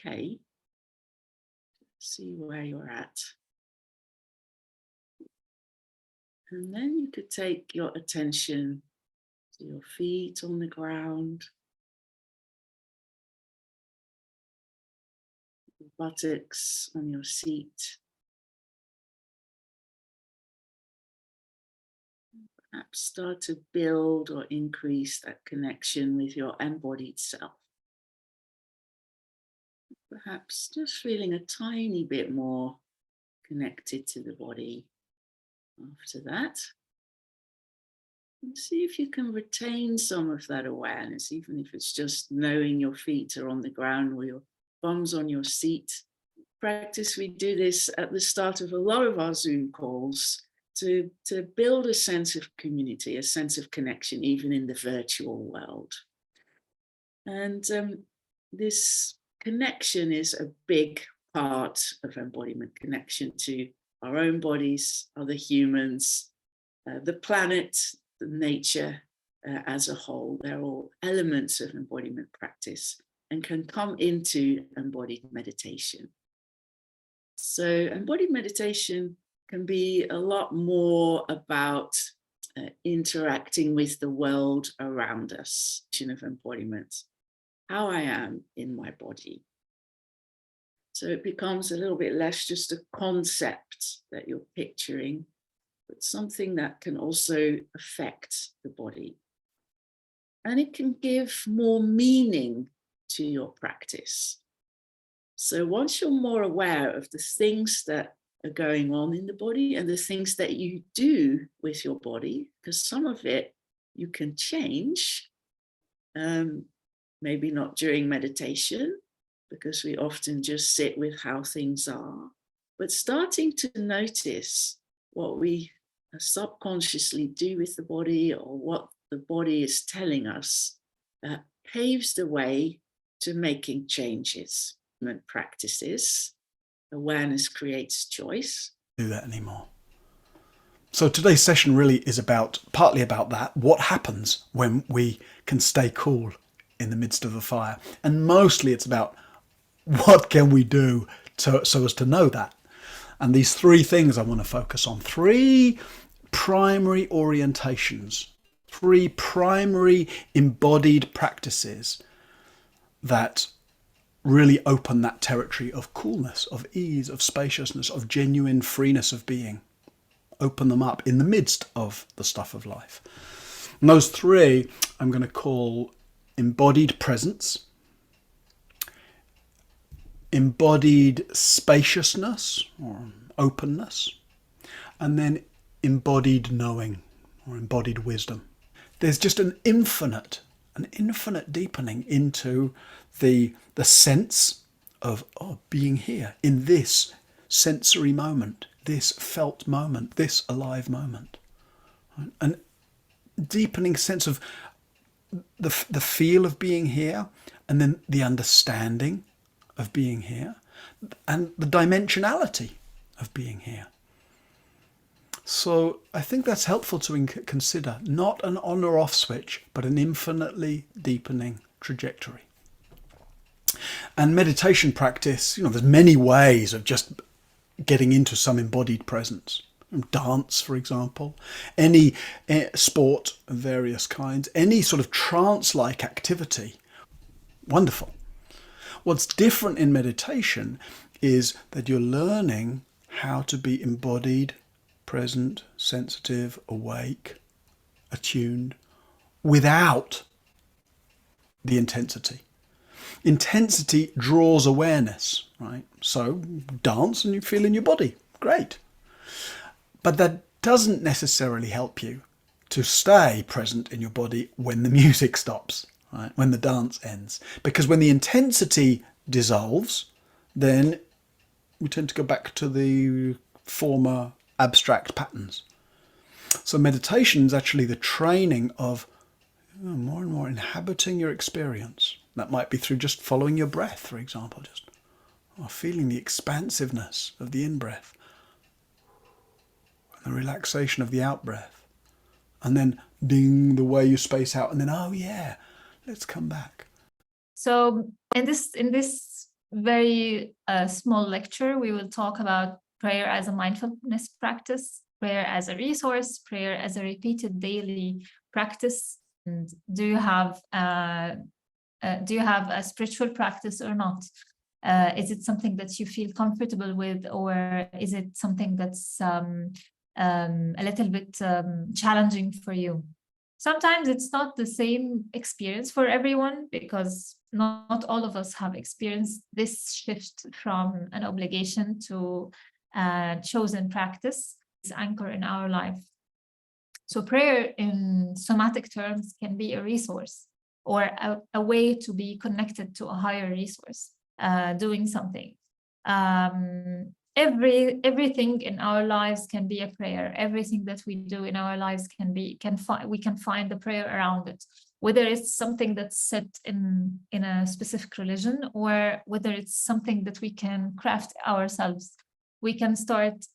okay. See where you're at. And then you could take your attention to your feet on the ground, your buttocks on your seat. Perhaps start to build or increase that connection with your embodied self. Perhaps just feeling a tiny bit more connected to the body after that. And see if you can retain some of that awareness, even if it's just knowing your feet are on the ground or your bum's on your seat. Practice, we do this at the start of a lot of our Zoom calls to build a sense of community, a sense of connection, even in the virtual world. And this connection is a big part of embodiment, connection to our own bodies, other humans, the planet, the nature as a whole. They're all elements of embodiment practice and can come into embodied meditation. So embodied meditation can be a lot more about interacting with the world around us, of embodiment, how I am in my body. So it becomes a little bit less just a concept that you're picturing, but something that can also affect the body. And it can give more meaning to your practice. So once you're more aware of the things that are going on in the body and the things that you do with your body, because some of it you can change, maybe not during meditation, because we often just sit with how things are, but starting to notice what we subconsciously do with the body or what the body is telling us paves the way to making changes. Practices, awareness creates choice. Do that anymore. So today's session really is partly about that. What happens when we can stay cool in the midst of a fire? And mostly it's about what can we do so as to know that. And these three things I want to focus on. Three primary orientations. Three primary embodied practices that really open that territory of coolness, of ease, of spaciousness, of genuine freeness of being. Open them up in the midst of the stuff of life. And those three I'm going to call embodied presence, embodied spaciousness or openness, and then embodied knowing or embodied wisdom. There's just an infinite deepening into the sense of being here in this sensory moment, this felt moment, this alive moment. An deepening sense of the feel of being here, and then the understanding of being here, and the dimensionality of being here. So I think that's helpful to consider, not an on or off switch, but an infinitely deepening trajectory. And meditation practice, there's many ways of just getting into some embodied presence. Dance, for example, any sport of various kinds, any sort of trance-like activity. Wonderful. What's different in meditation is that you're learning how to be embodied, present, sensitive, awake, attuned, without the intensity. Intensity draws awareness, right? So dance and you feel in your body. Great. But that doesn't necessarily help you to stay present in your body when the music stops, right? When the dance ends. Because when the intensity dissolves, then we tend to go back to the former abstract patterns. So meditation is actually the training of more and more inhabiting your experience. That might be through just following your breath, for example, just feeling the expansiveness of the in-breath, and the relaxation of the out-breath, and then ding, the way you space out, and then let's come back. So in this very small lecture, we will talk about prayer as a mindfulness practice, prayer as a resource, prayer as a repeated daily practice. And do you have a spiritual practice or not? Is it something that you feel comfortable with, or is it something that's a little bit challenging for you? Sometimes it's not the same experience for everyone, because not all of us have experienced this shift from an obligation to a chosen practice, this anchor in our life. So prayer in somatic terms can be a resource, or a way to be connected to a higher resource, doing something. Everything in our lives can be a prayer. Everything that we do in our lives we can find the prayer around it, whether it's something that's set in a specific religion, or whether it's something that we can craft ourselves. We can start